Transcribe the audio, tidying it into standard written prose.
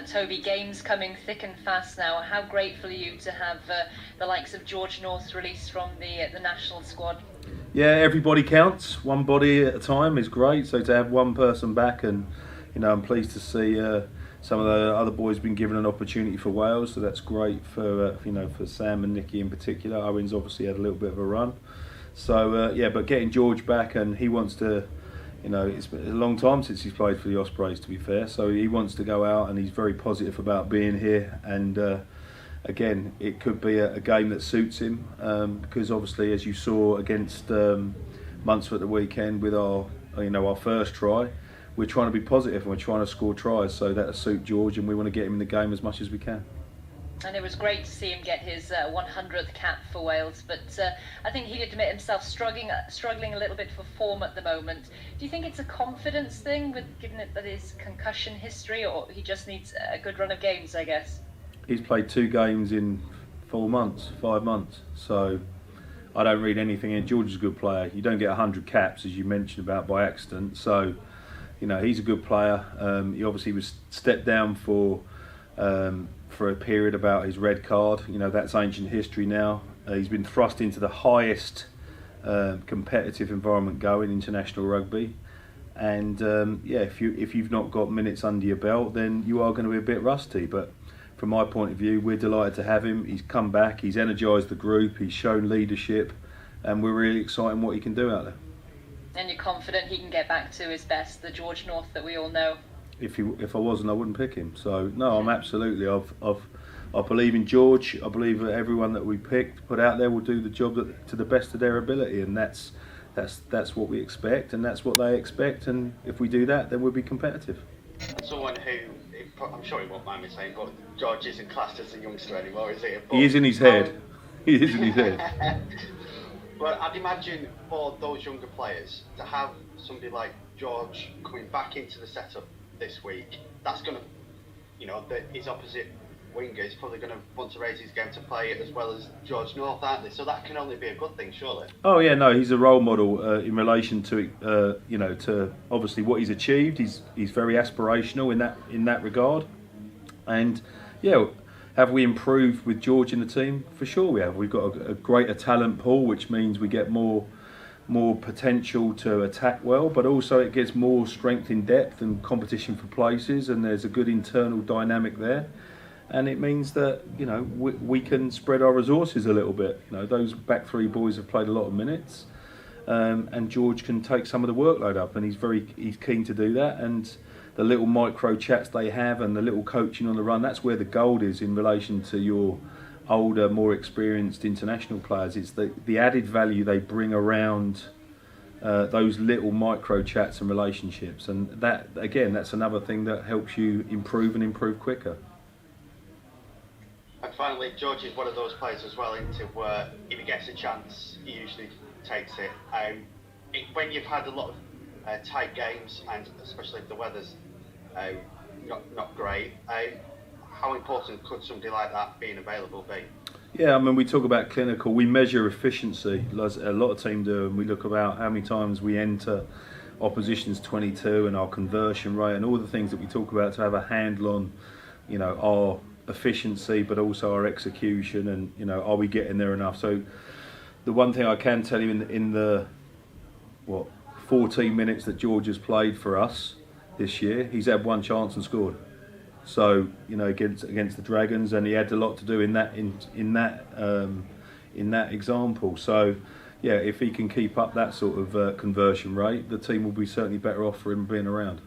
Toby, games coming thick and fast now. How grateful are you to have the likes of George North released from the national squad? Yeah, everybody counts. One body at a time is great. So to have one person back, and I'm pleased to see some of the other boys been given an opportunity for Wales. So that's great for for Sam and Nicky in particular. Owen's obviously had a little bit of a run. So but getting George back, and he wants to. It's been a long time since he's played for the Ospreys, to be fair. So he wants to go out, and he's very positive about being here. And again, it could be a game that suits him because obviously, as you saw against Munster at the weekend with our first try, we're trying to be positive and we're trying to score tries. So that'll suit George, and we want to get him in the game as much as we can. And it was great to see him get his 100th cap for Wales, but I think he'd admit himself struggling a little bit for form at the moment. Do you think it's a confidence thing, given that his concussion history, or he just needs a good run of games, I guess? He's played 2 games in 5 months, so I don't read anything in. George is a good player. You don't get 100 caps, as you mentioned about, by accident, so he's a good player. He obviously was stepped down for a period about his red card. That's ancient history now. He's been thrust into the highest competitive environment going, international rugby, and if you've not got minutes under your belt, then you are going to be a bit rusty. But from my point of view, we're delighted to have him. He's come back, he's energised the group, he's shown leadership, and we're really excited what he can do out there. And you're confident he can get back to his best, the George North that we all know? If I wasn't, I wouldn't pick him. So no, I'm absolutely. I believe in George. I believe that everyone that we put out there will do the job to the best of their ability, and that's what we expect, and that's what they expect. And if we do that, then we'll be competitive. Someone who, I'm sure he won't mind me saying, but George isn't classed as a youngster anymore, is he? He is in his head. He is in his head. But I'd imagine for those younger players to have somebody like George coming back into the setup this week, that's going to, his opposite winger is probably going to want to raise his game to play as well as George North, aren't they? So that can only be a good thing, surely. Oh yeah, no, he's a role model in relation to to obviously what he's achieved. He's very aspirational in that regard, and have we improved with George in the team? For sure we have. We've got a greater talent pool, which means we get more potential to attack well, but also it gets more strength in depth and competition for places, and there's a good internal dynamic there, and it means that we can spread our resources a little bit. Those back 3 boys have played a lot of minutes, and George can take some of the workload up, and he's keen to do that. And the little micro chats they have and the little coaching on the run, that's where the gold is in relation to your older, more experienced international players. It's the added value they bring around those little micro chats and relationships, and that again, that's another thing that helps you improve quicker. And finally, George is one of those players as well, into where if he gets a chance, he usually takes it. When you've had a lot of tight games, and especially if the weather's not great, how important could somebody like that being available be? Yeah, I mean, we talk about clinical. We measure efficiency, as a lot of teams do, and we look about how many times we enter opposition's 22 and our conversion rate and all the things that we talk about to have a handle on, our efficiency, but also our execution, and are we getting there enough? So, the one thing I can tell you in the 14 minutes that George has played for us this year, he's had 1 chance and scored. So against the Dragons, and he had a lot to do in that example. So if he can keep up that sort of conversion rate, the team will be certainly better off for him being around.